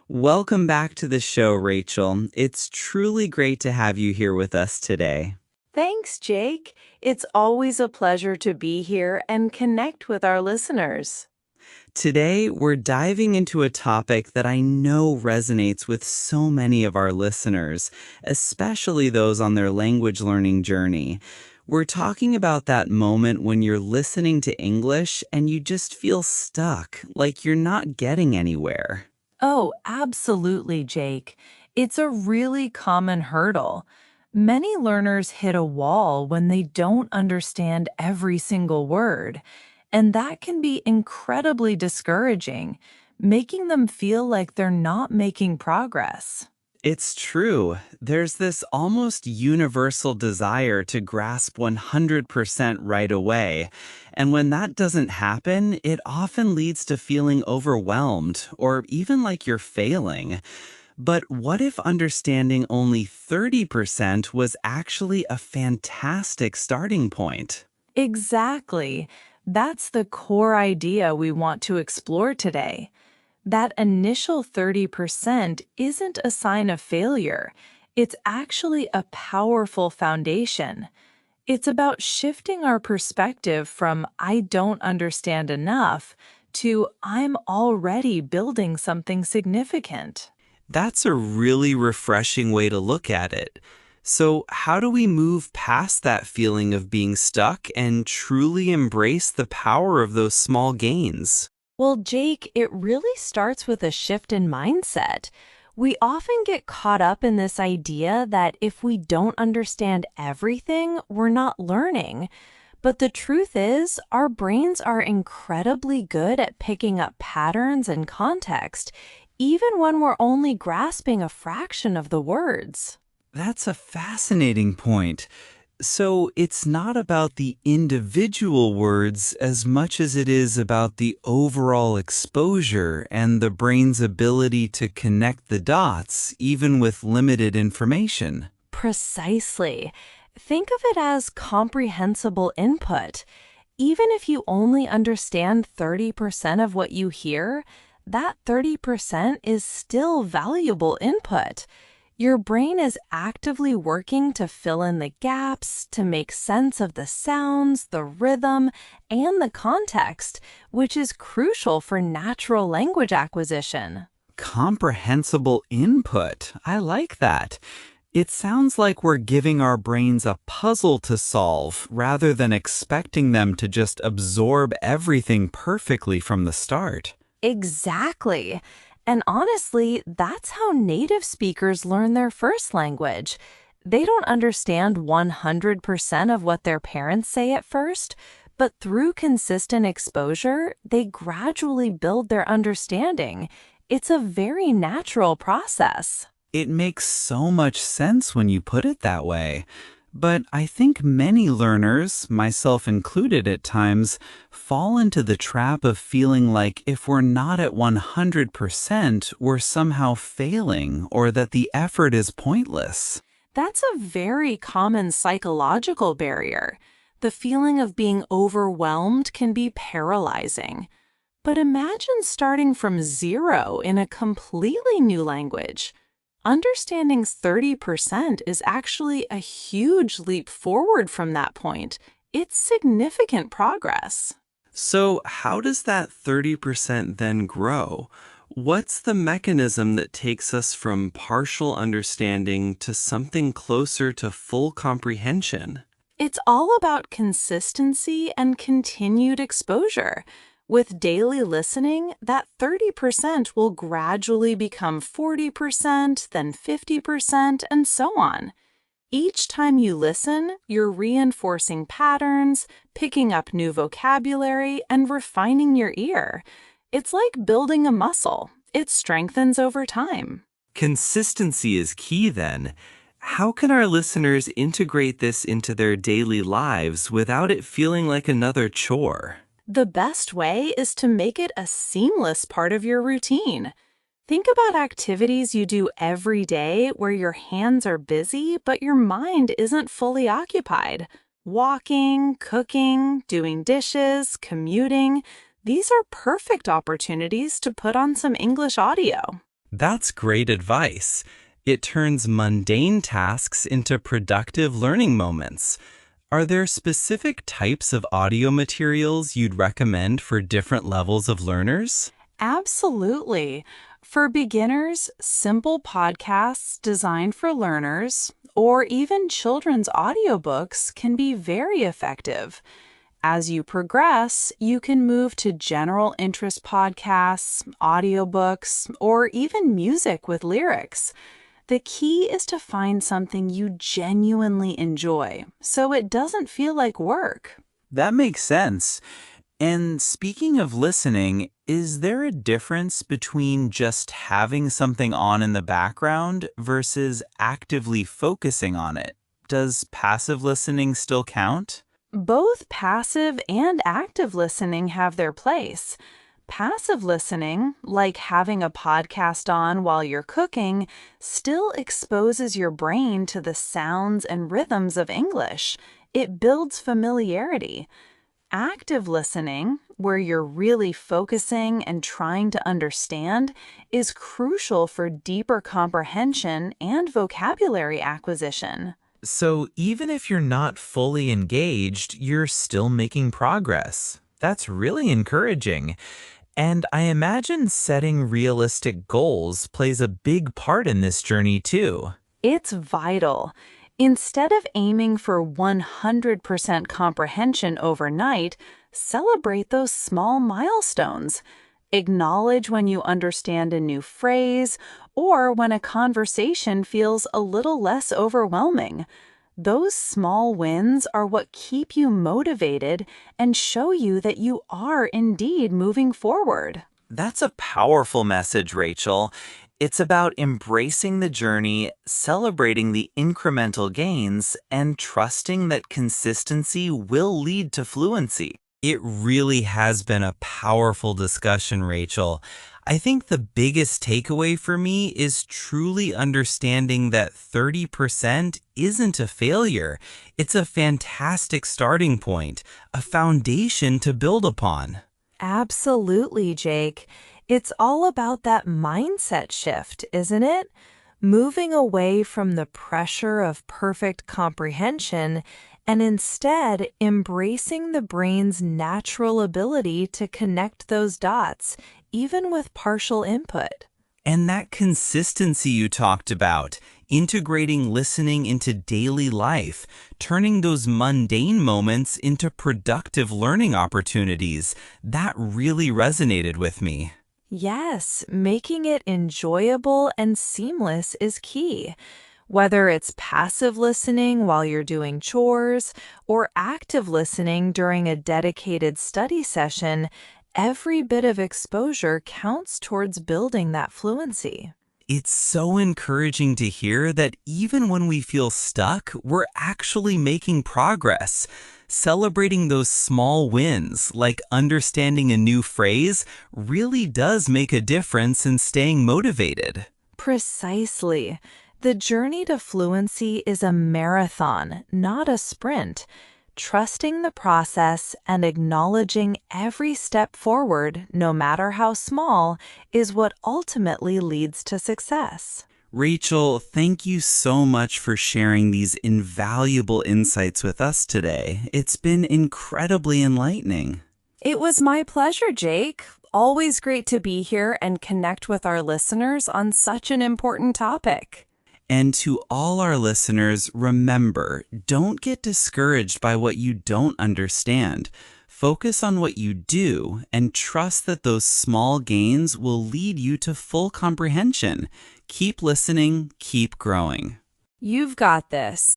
Welcome back to the show, Rachel. It's truly great to have you here with us today. Thanks, Jake. It's always a pleasure to be here and connect with our listeners. Today, we're diving into a topic that I know resonates with so many of our listeners, especially those on their language learning journey. We're talking about that moment when you're listening to English and you just feel stuck, like you're not getting anywhere. Oh, absolutely, Jake. It's a really common hurdle. Many learners hit a wall when they don't understand every single word, and that can be incredibly discouraging, making them feel like they're not making progress. It's true. There's this almost universal desire to grasp 100% right away. And when that doesn't happen, it often leads to feeling overwhelmed or even like you're failing. But what if understanding only 30% was actually a fantastic starting point? Exactly. That's the core idea we want to explore today. That initial 30% isn't a sign of failure. It's actually a powerful foundation. It's about shifting our perspective from I don't understand enough to I'm already building something significant. That's a really refreshing way to look at it. So, how do we move past that feeling of being stuck and truly embrace the power of those small gains? Well, Jake, it really starts with a shift in mindset. We often get caught up in this idea that if we don't understand everything, we're not learning. But the truth is, our brains are incredibly good at picking up patterns and context, even when we're only grasping a fraction of the words. That's a fascinating point. So, it's not about the individual words as much as it is about the overall exposure and the brain's ability to connect the dots, even with limited information. Precisely. Think of it as comprehensible input. Even if you only understand 30% of what you hear, that 30% is still valuable input. Your brain is actively working to fill in the gaps, to make sense of the sounds, the rhythm, and the context, which is crucial for natural language acquisition. Comprehensible input. I like that. It sounds like we're giving our brains a puzzle to solve rather than expecting them to just absorb everything perfectly from the start. Exactly. And honestly, that's how native speakers learn their first language. They don't understand 100% of what their parents say at first, but through consistent exposure, they gradually build their understanding. It's a very natural process. It makes so much sense when you put it that way. But I think many learners, myself included at times, fall into the trap of feeling like if we're not at 100%, we're somehow failing or that the effort is pointless. That's a very common psychological barrier. The feeling of being overwhelmed can be paralyzing. But imagine starting from zero in a completely new language. Understanding 30% is actually a huge leap forward from that point. It's significant progress. So, how does that 30% then grow? What's the mechanism that takes us from partial understanding to something closer to full comprehension? It's all about consistency and continued exposure. With daily listening, that 30% will gradually become 40%, then 50%, and so on. Each time you listen, you're reinforcing patterns, picking up new vocabulary, and refining your ear. It's like building a muscle. It strengthens over time. Consistency is key then. How can our listeners integrate this into their daily lives without it feeling like another chore? The best way is to make it a seamless part of your routine. Think about activities you do every day where your hands are busy but your mind isn't fully occupied. Walking, cooking, doing dishes, commuting. These are perfect opportunities to put on some English audio. That's great advice. It turns mundane tasks into productive learning moments. Are there specific types of audio materials you'd recommend for different levels of learners? Absolutely. For beginners, simple podcasts designed for learners or even children's audiobooks can be very effective. As you progress, you can move to general interest podcasts, audiobooks, or even music with lyrics. The key is to find something you genuinely enjoy so it doesn't feel like work. That makes sense. And speaking of listening, is there a difference between just having something on in the background versus actively focusing on it? Does passive listening still count? Both passive and active listening have their place. Passive listening, like having a podcast on while you're cooking, still exposes your brain to the sounds and rhythms of English. It builds familiarity. Active listening, where you're really focusing and trying to understand, is crucial for deeper comprehension and vocabulary acquisition. So even if you're not fully engaged, you're still making progress. That's really encouraging. And I imagine setting realistic goals plays a big part in this journey too. It's vital. Instead of aiming for 100% comprehension overnight, celebrate those small milestones. Acknowledge when you understand a new phrase or when a conversation feels a little less overwhelming. Those small wins are what keep you motivated and show you that you are indeed moving forward. That's a powerful message, Rachel. It's about embracing the journey, celebrating the incremental gains, and trusting that consistency will lead to fluency. It really has been a powerful discussion, Rachel. I think the biggest takeaway for me is truly understanding that 30% isn't a failure. It's a fantastic starting point, a foundation to build upon. Absolutely, Jake. It's all about that mindset shift, isn't it? Moving away from the pressure of perfect comprehension and instead embracing the brain's natural ability to connect those dots, even with partial input. And that consistency you talked about, integrating listening into daily life, turning those mundane moments into productive learning opportunities, that really resonated with me. Yes, making it enjoyable and seamless is key. Whether it's passive listening while you're doing chores or active listening during a dedicated study session, every bit of exposure counts towards building that fluency. It's so encouraging to hear that even when we feel stuck, we're actually making progress. Celebrating those small wins, like understanding a new phrase, really does make a difference in staying motivated. Precisely. The journey to fluency is a marathon, not a sprint. Trusting the process and acknowledging every step forward, no matter how small, is what ultimately leads to success. Rachel, thank you so much for sharing these invaluable insights with us today. It's been incredibly enlightening. It was my pleasure, Jake. Always great to be here and connect with our listeners on such an important topic. And to all our listeners, remember, don't get discouraged by what you don't understand. Focus on what you do and trust that those small gains will lead you to full comprehension. Keep listening, keep growing. You've got this.